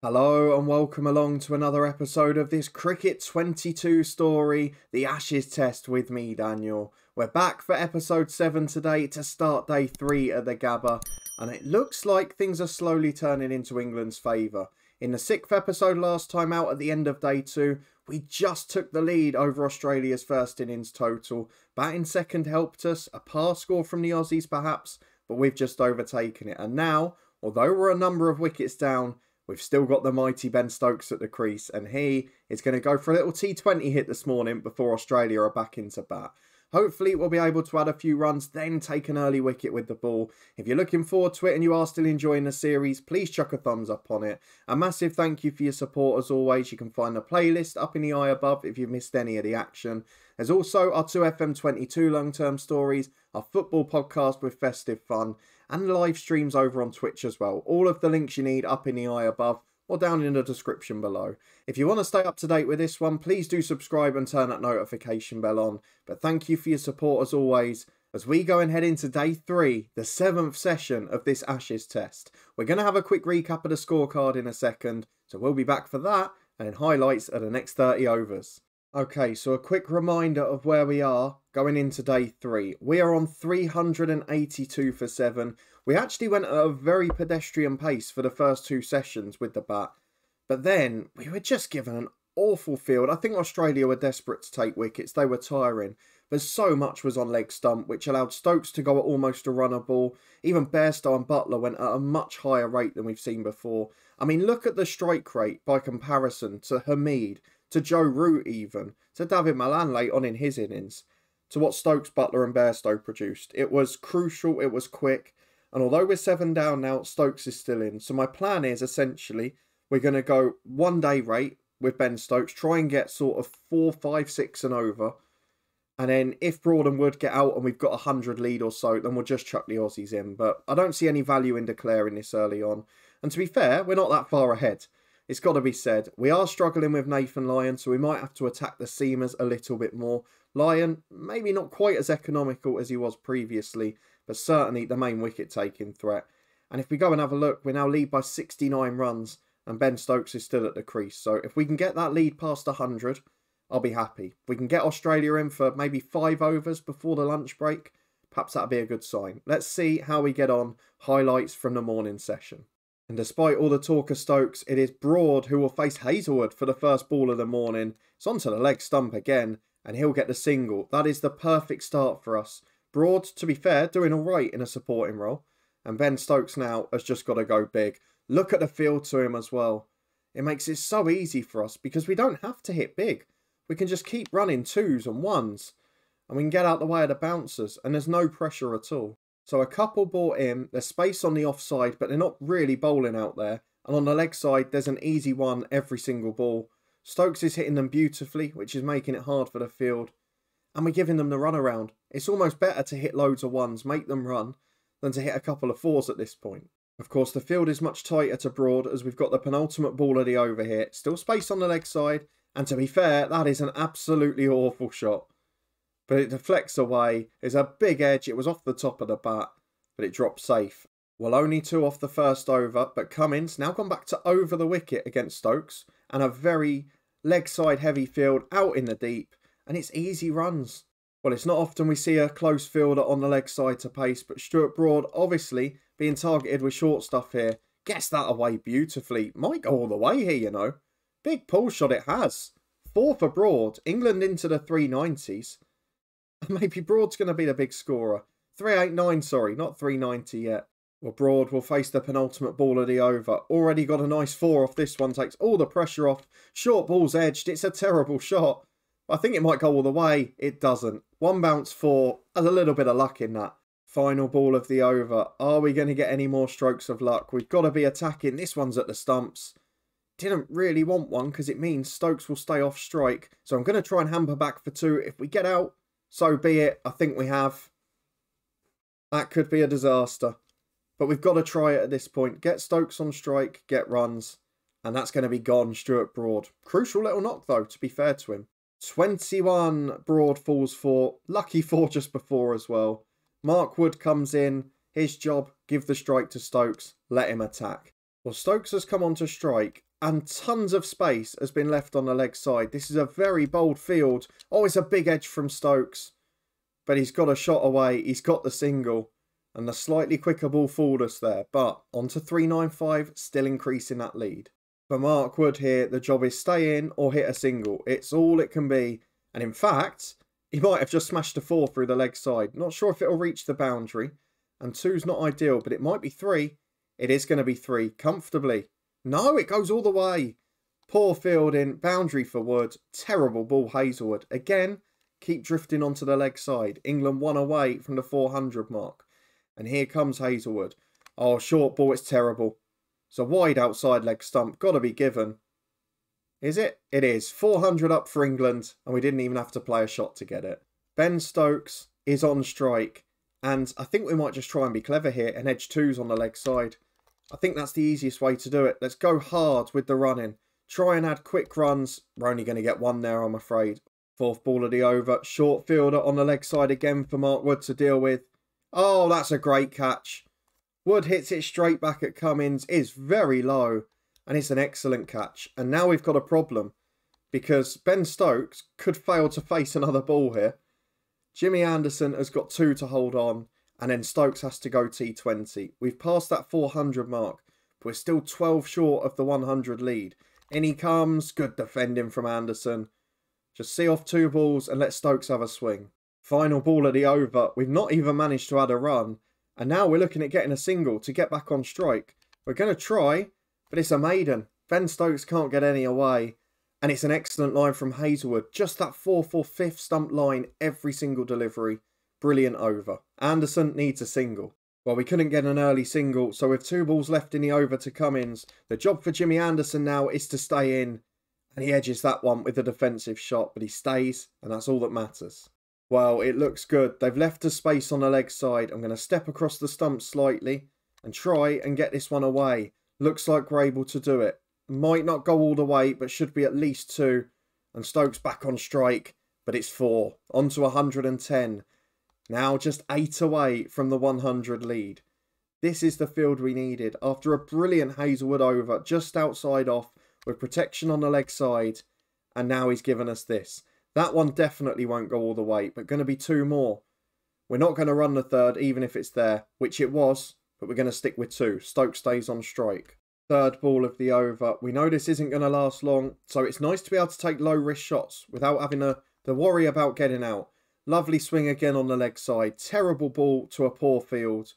Hello and welcome along to another episode of this Cricket 22 story, The Ashes Test with me, Daniel. We're back for episode 7 today to start day 3 at the Gabba, and it looks like things are slowly turning into England's favour. In the 6th episode last time out at the end of day 2, we just took the lead over Australia's first innings total. Batting second helped us, a par score from the Aussies perhaps, but we've just overtaken it. And now, although we're a number of wickets down, we've still got the mighty Ben Stokes at the crease, and he is going to go for a little T20 hit this morning before Australia are back into bat. Hopefully we'll be able to add a few runs, then take an early wicket with the ball. If you're looking forward to it and you are still enjoying the series, please chuck a thumbs up on it. A massive thank you for your support as always. You can find the playlist up in the eye above if you've missed any of the action. There's also our 2FM22 long-term stories, our football podcast with festive fun, and live streams over on Twitch as well. All of the links you need up in the eye above or down in the description below. If you want to stay up to date with this one, please do subscribe and turn that notification bell on. But thank you for your support as always, as we go and head into day 3, the 7th session of this Ashes test. We're going to have a quick recap of the scorecard in a second, so we'll be back for that, and then highlights of the next 30 overs. Okay, so a quick reminder of where we are going into day 3. We are on 382 for 7. We actually went at a very pedestrian pace for the first 2 sessions with the bat. But then we were just given an awful field. I think Australia were desperate to take wickets. They were tiring. But so much was on leg stump, which allowed Stokes to go at almost a runner ball. Even Bairstow and Buttler went at a much higher rate than we've seen before. I mean, look at the strike rate by comparison to Hamid, to Joe Root even, to David Malan late on in his innings, to what Stokes, Buttler and Bairstow produced. It was crucial, it was quick, and although we're 7 down now, Stokes is still in. So my plan is essentially, we're going to go 1 day rate with Ben Stokes, try and get sort of 4, 5, 6 and over, and then if Broad and Wood get out and we've got 100 lead or so, then we'll just chuck the Aussies in. But I don't see any value in declaring this early on. And to be fair, we're not that far ahead. It's got to be said, we are struggling with Nathan Lyon, so we might have to attack the seamers a little bit more. Lyon, maybe not quite as economical as he was previously, but certainly the main wicket-taking threat. And if we go and have a look, we now lead by 69 runs, and Ben Stokes is still at the crease. So if we can get that lead past 100, I'll be happy. If we can get Australia in for maybe 5 overs before the lunch break, perhaps that'll be a good sign. Let's see how we get on. Highlights from the morning session. And despite all the talk of Stokes, it is Broad who will face Hazlewood for the first ball of the morning. It's onto the leg stump again, and he'll get the single. That is the perfect start for us. Broad, to be fair, doing all right in a supporting role. And Ben Stokes now has just got to go big. Look at the field to him as well. It makes it so easy for us because we don't have to hit big. We can just keep running 2s and 1s. And we can get out the way of the bouncers, and there's no pressure at all. So a couple brought in, there's space on the offside, but they're not really bowling out there. And on the leg side, there's an easy one every single ball. Stokes is hitting them beautifully, which is making it hard for the field. And we're giving them the runaround. It's almost better to hit loads of 1s, make them run, than to hit a couple of 4s at this point. Of course, the field is much tighter to Broad as we've got the penultimate ball of the over here. Still space on the leg side. And to be fair, that is an absolutely awful shot. But it deflects away. It's a big edge. It was off the top of the bat, but it dropped safe. Well, only 2 off the first over, but Cummins now gone back to over the wicket against Stokes, and a very leg side heavy field out in the deep, and it's easy runs. Well, it's not often we see a close fielder on the leg side to pace, but Stuart Broad, obviously being targeted with short stuff here, gets that away beautifully. Might go all the way here, you know. Big pull shot it has. 4 for Broad. England into the 390s. Maybe Broad's going to be the big scorer. 389, sorry, not 390 yet. Well, Broad will face the penultimate ball of the over. Already got a nice 4 off this one. Takes all the pressure off. Short ball's edged. It's a terrible shot. I think it might go all the way. It doesn't. 1 bounce 4. There's a little bit of luck in that. Final ball of the over. Are we going to get any more strokes of luck? We've got to be attacking. This one's at the stumps. Didn't really want one because it means Stokes will stay off strike. So I'm going to try and hamper back for 2. If we get out, so be it. I think we have. That could be a disaster. But we've got to try it at this point. Get Stokes on strike, get runs. And that's going to be gone, Stuart Broad. Crucial little knock, though, to be fair to him. 21 Broad falls for. Lucky 4 just before as well. Mark Wood comes in. His job, give the strike to Stokes. Let him attack. Well, Stokes has come on to strike. and tons of space has been left on the leg side. This is a very bold field. Oh, it's a big edge from Stokes, but he's got a shot away. He's got the single, and the slightly quicker ball fooled us there. But on to 395, still increasing that lead. For Mark Wood here, the job is stay in or hit a single. It's all it can be. And in fact, he might have just smashed a 4 through the leg side. Not sure if it'll reach the boundary. And 2's not ideal, but it might be 3. It is going to be 3, comfortably. No, it goes all the way. Poor fielding, boundary for Wood. Terrible ball, Hazlewood. Again, keep drifting onto the leg side. England 1 away from the 400 mark. And here comes Hazlewood. Oh, short ball, it's terrible. It's a wide outside leg stump. Got to be given. Is it? It is. 400 up for England, and we didn't even have to play a shot to get it. Ben Stokes is on strike, and I think we might just try and be clever here and edge 2s on the leg side. I think that's the easiest way to do it. Let's go hard with the running. Try and add quick runs. We're only going to get 1 there, I'm afraid. 4th ball of the over. Short fielder on the leg side again for Mark Wood to deal with. Oh, that's a great catch. Wood hits it straight back at Cummins. Is very low. And it's an excellent catch. And now we've got a problem, because Ben Stokes could fail to face another ball here. Jimmy Anderson has got 2 to hold on. And then Stokes has to go T20. We've passed that 400 mark, but we're still 12 short of the 100 lead. In he comes. Good defending from Anderson. Just see off 2 balls and let Stokes have a swing. Final ball of the over. We've not even managed to add a run. And now we're looking at getting a single to get back on strike. We're going to try, but it's a maiden. Ben Stokes can't get any away. And it's an excellent line from Hazlewood. Just that 4-4-5 stump line every single delivery. Brilliant over. Anderson needs a single. Well, we couldn't get an early single, so with 2 balls left in the over to Cummins, the job for Jimmy Anderson now is to stay in. And he edges that one with a defensive shot, but he stays, and that's all that matters. Well, it looks good. They've left a space on the leg side. I'm going to step across the stump slightly and try and get this one away. Looks like we're able to do it. Might not go all the way, but should be at least 2. And Stokes back on strike, but it's 4. On to 110. Now just 8 away from the 100 lead. This is the field we needed. After a brilliant Hazlewood over, just outside off, with protection on the leg side. And now he's given us this. That one definitely won't go all the way, but going to be 2 more. We're not going to run the 3rd, even if it's there, which it was, but we're going to stick with 2. Stokes stays on strike. 3rd ball of the over. We know this isn't going to last long, so it's nice to be able to take low-risk shots without having the worry about getting out. Lovely swing again on the leg side. Terrible ball to a poor field,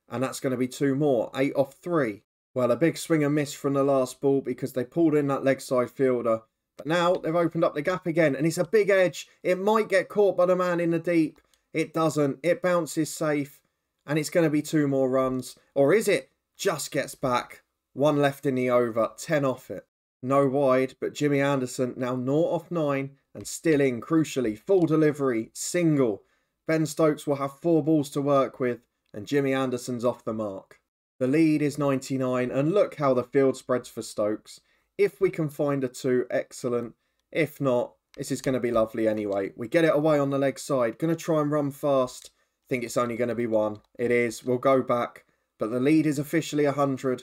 and that's going to be 2 more. 8 off 3. Well, a big swing and miss from the last ball because they pulled in that leg side fielder. But now they've opened up the gap again, and it's a big edge. It might get caught by the man in the deep. It doesn't. It bounces safe, and it's going to be 2 more runs. Or is it? Just gets back. 1 left in the over. 10 off it. No wide, but Jimmy Anderson now 0 off 9 and still in, crucially. Full delivery. Single. Ben Stokes will have 4 balls to work with, and Jimmy Anderson's off the mark. The lead is 99, and look how the field spreads for Stokes. If we can find a 2, excellent. If not, this is going to be lovely anyway. We get it away on the leg side. Going to try and run fast. Think it's only going to be 1. It is. We'll go back. But the lead is officially 100.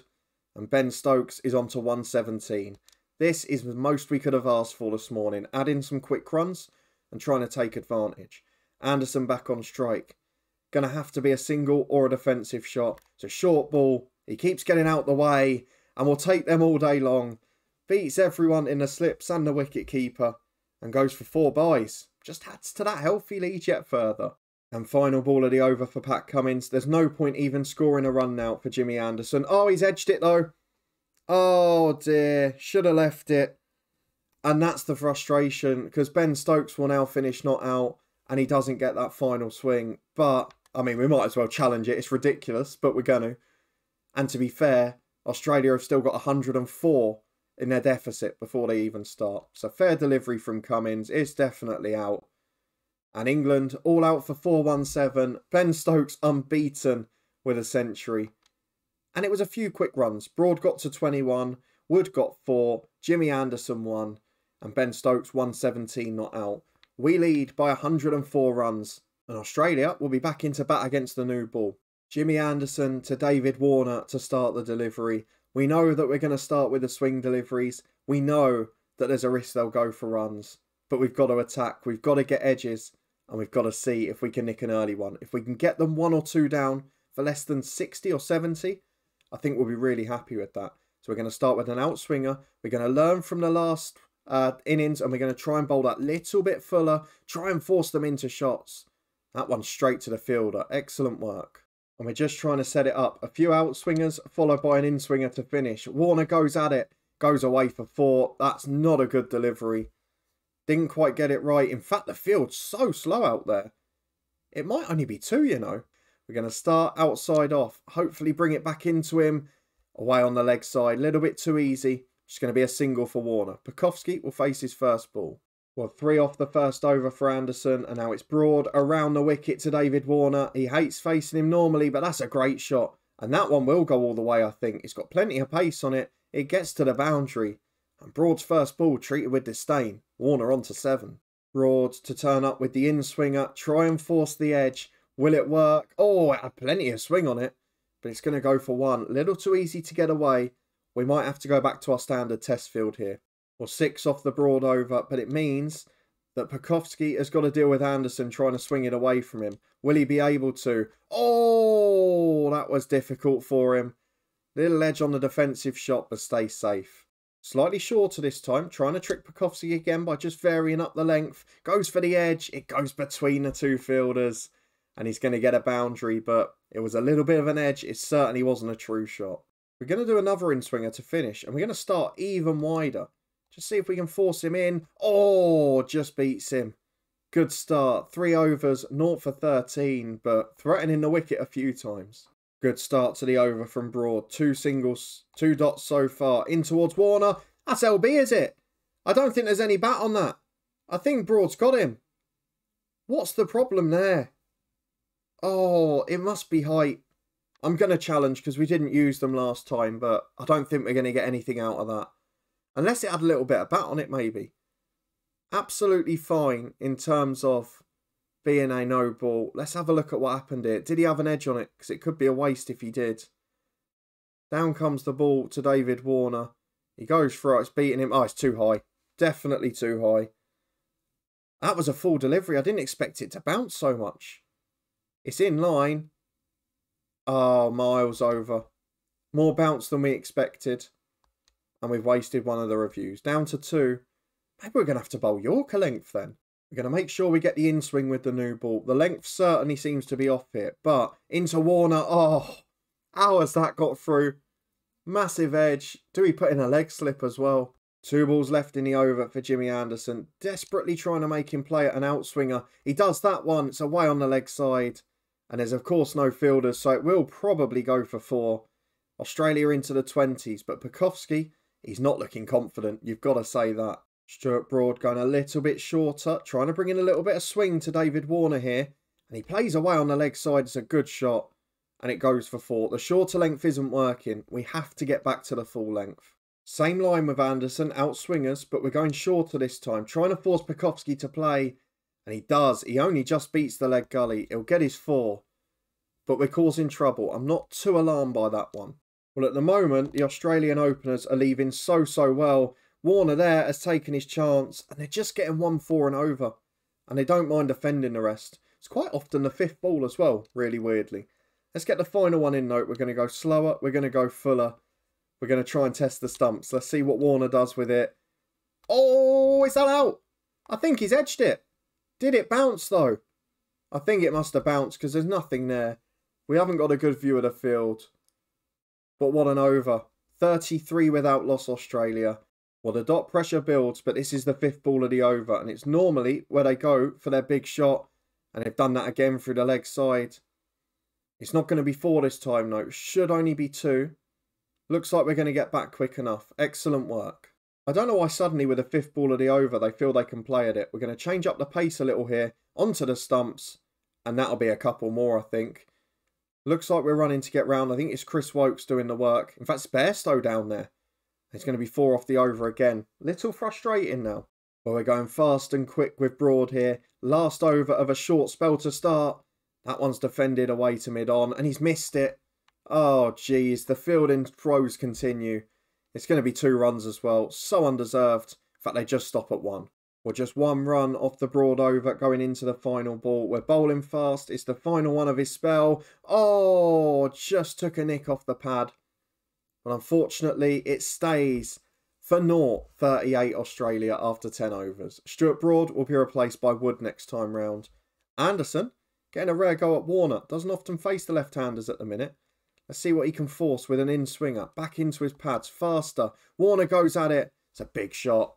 And Ben Stokes is on to 117. This is the most we could have asked for this morning. Add in some quick runs and trying to take advantage. Anderson back on strike. Going to have to be a single or a defensive shot. It's a short ball. He keeps getting out the way. And we'll take them all day long. Beats everyone in the slips and the wicket keeper. And goes for 4 byes. Just adds to that healthy lead yet further. And final ball of the over for Pat Cummins. There's no point even scoring a run now for Jimmy Anderson. Oh, he's edged it though. Oh dear. Should have left it. And that's the frustration. Because Ben Stokes will now finish not out. And he doesn't get that final swing. But, I mean, we might as well challenge it. It's ridiculous, but we're going to. And to be fair, Australia have still got 104 in their deficit before they even start. So fair delivery from Cummins. It's definitely out. And England all out for 417. Ben Stokes unbeaten with a century. And it was a few quick runs. Broad got to 21. Wood got 4. Jimmy Anderson 1. And Ben Stokes 117 not out. We lead by 104 runs. And Australia will be back into bat against the new ball. Jimmy Anderson to David Warner to start the delivery. We know that we're going to start with the swing deliveries. We know that there's a risk they'll go for runs. But we've got to attack. We've got to get edges. And we've got to see if we can nick an early one. If we can get them 1 or 2 down for less than 60 or 70, I think we'll be really happy with that. So we're going to start with an outswinger. We're going to learn from the last innings, and we're going to try and bowl that little bit fuller. Try and force them into shots. That one's straight to the fielder. Excellent work. And we're just trying to set it up. A few outswingers followed by an in-swinger to finish. Warner goes at it. Goes away for 4. That's not a good delivery. Didn't quite get it right. In fact, the field's so slow out there. It might only be 2, you know. We're going to start outside off. Hopefully bring it back into him. Away on the leg side. A little bit too easy. Just going to be a single for Warner. Pucovski will face his first ball. Well, 3 off the first over for Anderson. And now it's Broad around the wicket to David Warner. He hates facing him normally, but that's a great shot. And that one will go all the way, I think. It's got plenty of pace on it. It gets to the boundary. And Broad's first ball treated with disdain. Warner on to 7. Broad to turn up with the in-swinger. Try and force the edge. Will it work? Oh, it had plenty of swing on it. But it's going to go for 1. A little too easy to get away. We might have to go back to our standard test field here. Well, 6 off the Broad over. But it means that Pucovski has got to deal with Anderson trying to swing it away from him. Will he be able to? Oh, that was difficult for him. Little edge on the defensive shot, but stay safe. Slightly shorter this time, trying to trick Pucovski again by just varying up the length. Goes for the edge, it goes between the 2 fielders. And he's going to get a boundary, but it was a little bit of an edge. It certainly wasn't a true shot. We're going to do another in-swinger to finish, and we're going to start even wider. Just see if we can force him in. Oh, just beats him. Good start. 3 overs, 0 for 13, but threatening the wicket a few times. Good start to the over from Broad. 2 singles, 2 dots so far. In towards Warner. That's LB, is it? I don't think there's any bat on that. I think Broad's got him. What's the problem there? Oh, it must be height. I'm going to challenge because we didn't use them last time, but I don't think we're going to get anything out of that. Unless it had a little bit of bat on it, maybe. Absolutely fine in terms of being a no ball. Let's have a look at what happened here. Did he have an edge on it? Because it could be a waste if he did. Down comes the ball to David Warner. He goes for it. It's beating him. Oh, it's too high. Definitely too high. That was a full delivery. I didn't expect it to bounce so much. It's in line. Oh, miles over. More bounce than we expected. And we've wasted one of the reviews. Down to 2. Maybe we're going to have to bowl Yorker length then. We're going to make sure we get the in-swing with the new ball. The length certainly seems to be off it. But into Warner. Oh, how has that got through? Massive edge. Do we put in a leg slip as well? 2 balls left in the over for Jimmy Anderson. Desperately trying to make him play at an outswinger. He does that one. It's away on the leg side. And there's of course no fielders. So it will probably go for 4. Australia into the 20s. But Pucovski, he's not looking confident. You've got to say that. Stuart Broad going a little bit shorter, trying to bring in a little bit of swing to David Warner here. And he plays away on the leg side. It's a good shot. And it goes for 4. The shorter length isn't working. We have to get back to the full length. Same line with Anderson, outswingers, but we're going shorter this time. Trying to force Pucovski to play. And he does. He only just beats the leg gully. He'll get his 4. But we're causing trouble. I'm not too alarmed by that one. Well, at the moment, the Australian openers are leaving so well. Warner there has taken his chance, and they're just getting 1-4 and over. And they don't mind defending the rest. It's quite often the 5th ball as well, really weirdly. Let's get the final one in note. We're going to go slower. We're going to go fuller. We're going to try and test the stumps. Let's see what Warner does with it. Oh, is that out? I think he's edged it. Did it bounce though? I think it must have bounced because there's nothing there. We haven't got a good view of the field. But what an over. 33 without loss, Australia. Well, the dot pressure builds, but this is the 5th ball of the over. And it's normally where they go for their big shot. And they've done that again through the leg side. It's not going to be 4 this time, though. It should only be 2. Looks like we're going to get back quick enough. Excellent work. I don't know why suddenly with the 5th ball of the over, they feel they can play at it. We're going to change up the pace a little here. Onto the stumps. And that'll be a couple more, I think. Looks like we're running to get round. I think it's Chris Wokes doing the work. In fact, it's Bairstow down there. It's going to be 4 off the over again. Little frustrating now. But we're going fast and quick with Broad here. Last over of a short spell to start. That one's defended away to mid-on. And he's missed it. Oh, geez, the fielding throws continue. It's going to be 2 runs as well. So undeserved. In fact, they just stop at 1. We're just 1 run off the broad over going into the final ball. We're bowling fast. It's the final one of his spell. Oh, just took a nick off the pad. But unfortunately, it stays for 0-38 Australia after 10 overs. Stuart Broad will be replaced by Wood next time round. Anderson, getting a rare go at Warner. Doesn't often face the left-handers at the minute. Let's see what he can force with an in-swinger. Back into his pads, faster. Warner goes at it. It's a big shot.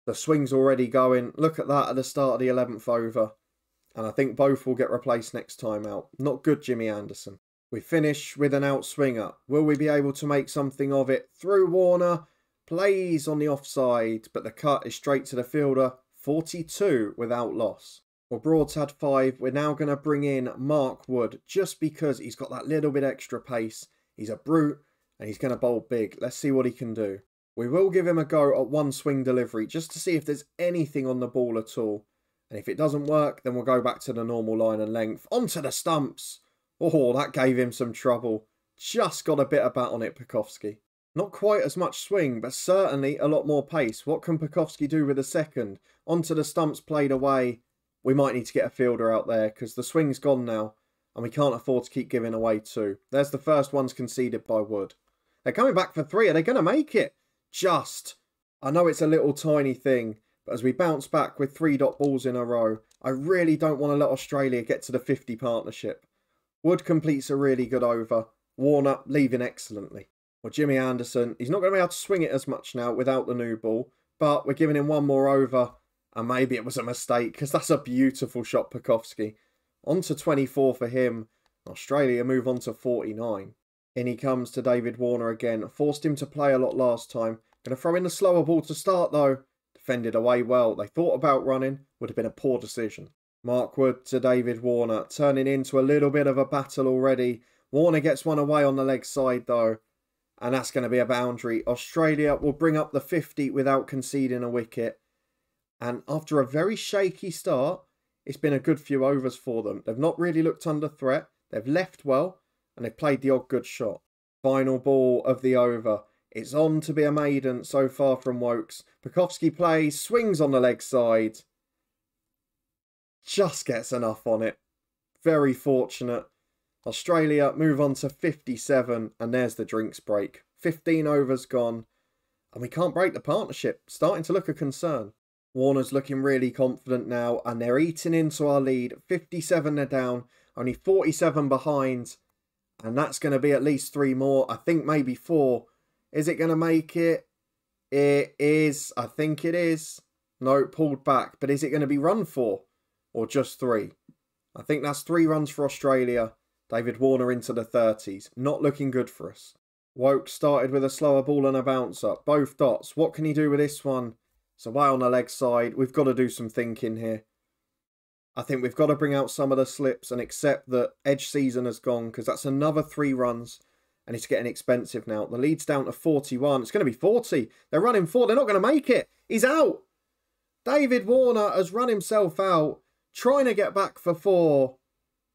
The swing's already going. Look at that at the start of the 11th over. And I think both will get replaced next time out. Not good, Jimmy Anderson. We finish with an outswinger. Will we be able to make something of it? Through Warner. Plays on the offside. But the cut is straight to the fielder. 42 without loss. Well, Broad's had 5. We're now going to bring in Mark Wood. Just because he's got that little bit extra pace. He's a brute. And he's going to bowl big. Let's see what he can do. We will give him a go at 1 swing delivery. Just to see if there's anything on the ball at all. And if it doesn't work, then we'll go back to the normal line and length. Onto the stumps. Oh, that gave him some trouble. Just got a bit of bat on it, Pucovski. Not quite as much swing, but certainly a lot more pace. What can Pucovski do with a second? Onto the stumps, played away. We might need to get a fielder out there because the swing's gone now. And we can't afford to keep giving away 2. There's the first ones conceded by Wood. They're coming back for 3. Are they going to make it? Just. I know it's a little tiny thing. But as we bounce back with 3 dot balls in a row, I really don't want to let Australia get to the 50 partnership. Wood completes a really good over. Warner leaving excellently. Well, Jimmy Anderson, he's not going to be able to swing it as much now without the new ball. But we're giving him 1 more over. And maybe it was a mistake because that's a beautiful shot, Pucovski. On to 24 for him. Australia move on to 49. In he comes to David Warner again. Forced him to play a lot last time. Going to throw in the slower ball to start though. Defended away well. They thought about running. Would have been a poor decision. Mark Wood to David Warner. Turning into a little bit of a battle already. Warner gets one away on the leg side though. And that's going to be a boundary. Australia will bring up the 50 without conceding a wicket. And after a very shaky start, it's been a good few overs for them. They've not really looked under threat. They've left well. And they've played the odd good shot. Final ball of the over. It's on to be a maiden so far from Woakes. Pucovski plays, swings on the leg side. Just gets enough on it. Very fortunate. Australia move on to 57 and there's the drinks break. 15 overs gone. And we can't break the partnership. Starting to look a concern. Warner's looking really confident now and they're eating into our lead. 57 they're down. Only 47 behind. And that's going to be at least 3 more. I think maybe 4. Is it going to make it? It is. I think it is. No, pulled back. But is it going to be run 4? Or just 3? I think that's 3 runs for Australia. David Warner into the 30s. Not looking good for us. Woakes started with a slower ball and a bouncer. Both dots. What can he do with this one? It's away on the leg side. We've got to do some thinking here. I think we've got to bring out some of the slips and accept that edge season has gone because that's another 3 runs and it's getting expensive now. The lead's down to 41. It's going to be 40. They're running 4. They're not going to make it. He's out. David Warner has run himself out, trying to get back for 4.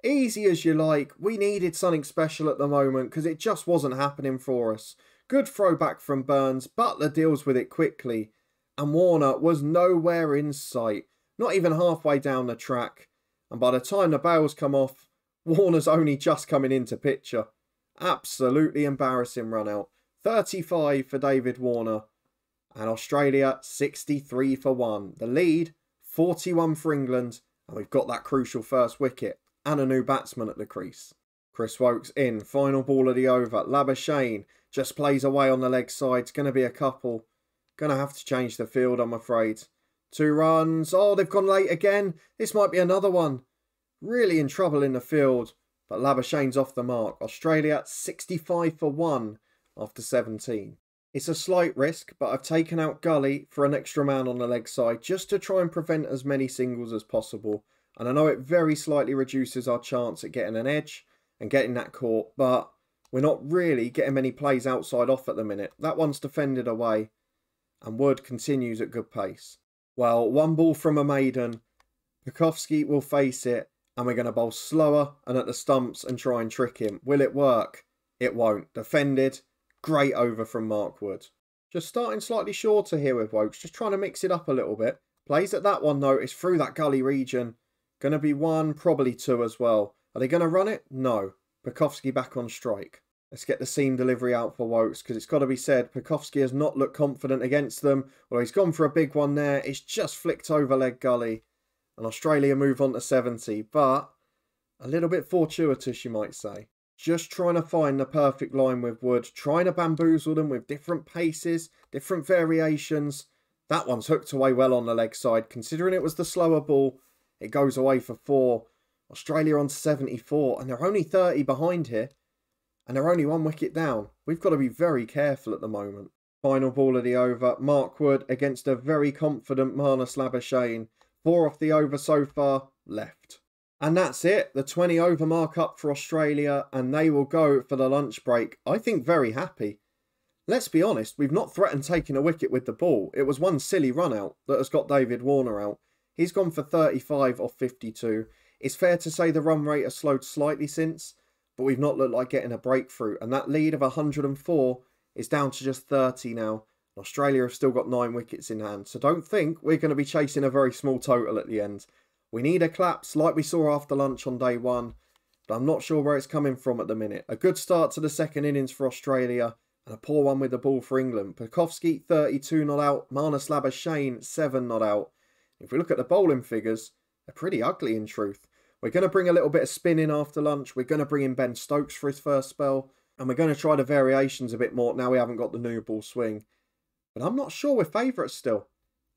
Easy as you like. We needed something special at the moment because it just wasn't happening for us. Good throwback from Burns. Butler deals with it quickly. And Warner was nowhere in sight. Not even halfway down the track. And by the time the bails come off, Warner's only just coming into picture. Absolutely embarrassing run out. 35 for David Warner. And Australia 63 for 1. The lead 41 for England. And we've got that crucial first wicket. And a new batsman at the crease. Chris Woakes in. Final ball of the over. Labuschagne just plays away on the leg side. It's going to be a couple. Going to have to change the field, I'm afraid. 2 runs. Oh, they've gone late again. This might be another one. Really in trouble in the field. But Labuschagne's off the mark. Australia 65 for 1 after 17. It's a slight risk, but I've taken out Gully for an extra man on the leg side just to try and prevent as many singles as possible. And I know it very slightly reduces our chance at getting an edge and getting that caught, but we're not really getting many plays outside off at the minute. That one's defended away, and Wood continues at good pace. Well, 1 ball from a maiden. Pucovski will face it, and we're going to bowl slower and at the stumps and try and trick him. Will it work? It won't. Defended. Great over from Mark Wood. Just starting slightly shorter here with Woakes. Just trying to mix it up a little bit. Plays at that one though. It's through that gully region. Going to be one, probably two as well. Are they going to run it? No. Pekowski back on strike. Let's get the seam delivery out for Woakes, because it's got to be said, Pekowski has not looked confident against them. Well, he's gone for a big one there. It's just flicked over leg gully. And Australia move on to 70, but a little bit fortuitous, you might say. Just trying to find the perfect line with Wood, trying to bamboozle them with different paces, different variations. That one's hooked away well on the leg side. Considering it was the slower ball, it goes away for 4. Australia on 74, and they're only 30 behind here. And they're only 1 wicket down. We've got to be very careful at the moment. Final ball of the over. Mark Wood against a very confident Marnus Labuschagne. 4 off the over so far. Left. And that's it. The 20 over mark up for Australia. And they will go for the lunch break. I think very happy. Let's be honest. We've not threatened taking a wicket with the ball. It was one silly run out that has got David Warner out. He's gone for 35 off 52. It's fair to say the run rate has slowed slightly since. But we've not looked like getting a breakthrough. And that lead of 104 is down to just 30 now. Australia have still got 9 wickets in hand. So don't think we're going to be chasing a very small total at the end. We need a collapse like we saw after lunch on day 1. But I'm not sure where it's coming from at the minute. A good start to the second innings for Australia. And a poor one with the ball for England. Pekowski 32 not out. Marnus Labuschagne 7 not out. If we look at the bowling figures, they're pretty ugly in truth. We're going to bring a little bit of spin in after lunch. We're going to bring in Ben Stokes for his first spell. And we're going to try the variations a bit more. Now we haven't got the new ball swing. But I'm not sure we're favourites still.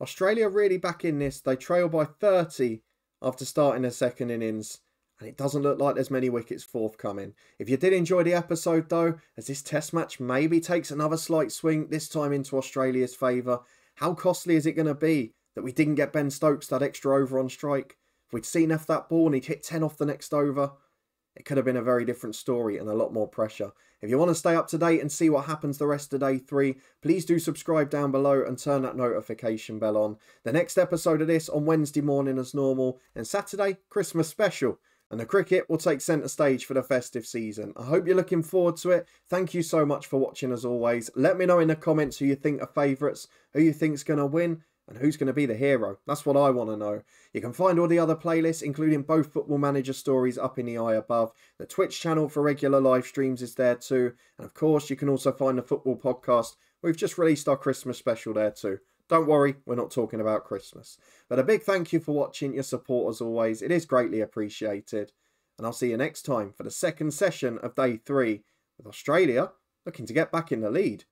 Australia really back in this. They trail by 30 after starting their second innings. And it doesn't look like there's many wickets forthcoming. If you did enjoy the episode though, as this test match maybe takes another slight swing, this time into Australia's favour, how costly is it going to be that we didn't get Ben Stokes that extra over on strike? If we'd seen off that ball and he'd hit 10 off the next over, it could have been a very different story and a lot more pressure. If you want to stay up to date and see what happens the rest of day 3, please do subscribe down below and turn that notification bell on. The next episode of this on Wednesday morning as normal, and Saturday, Christmas special. And the cricket will take centre stage for the festive season. I hope you're looking forward to it. Thank you so much for watching as always. Let me know in the comments who you think are favourites, who you think's going to win, and who's going to be the hero. That's what I want to know. You can find all the other playlists, including both Football Manager stories, up in the eye above. The Twitch channel for regular live streams is there too. And of course, you can also find the Football Podcast. We've just released our Christmas special there too. Don't worry, we're not talking about Christmas. But a big thank you for watching, your support as always. It is greatly appreciated. And I'll see you next time for the second session of day 3, with Australia looking to get back in the lead.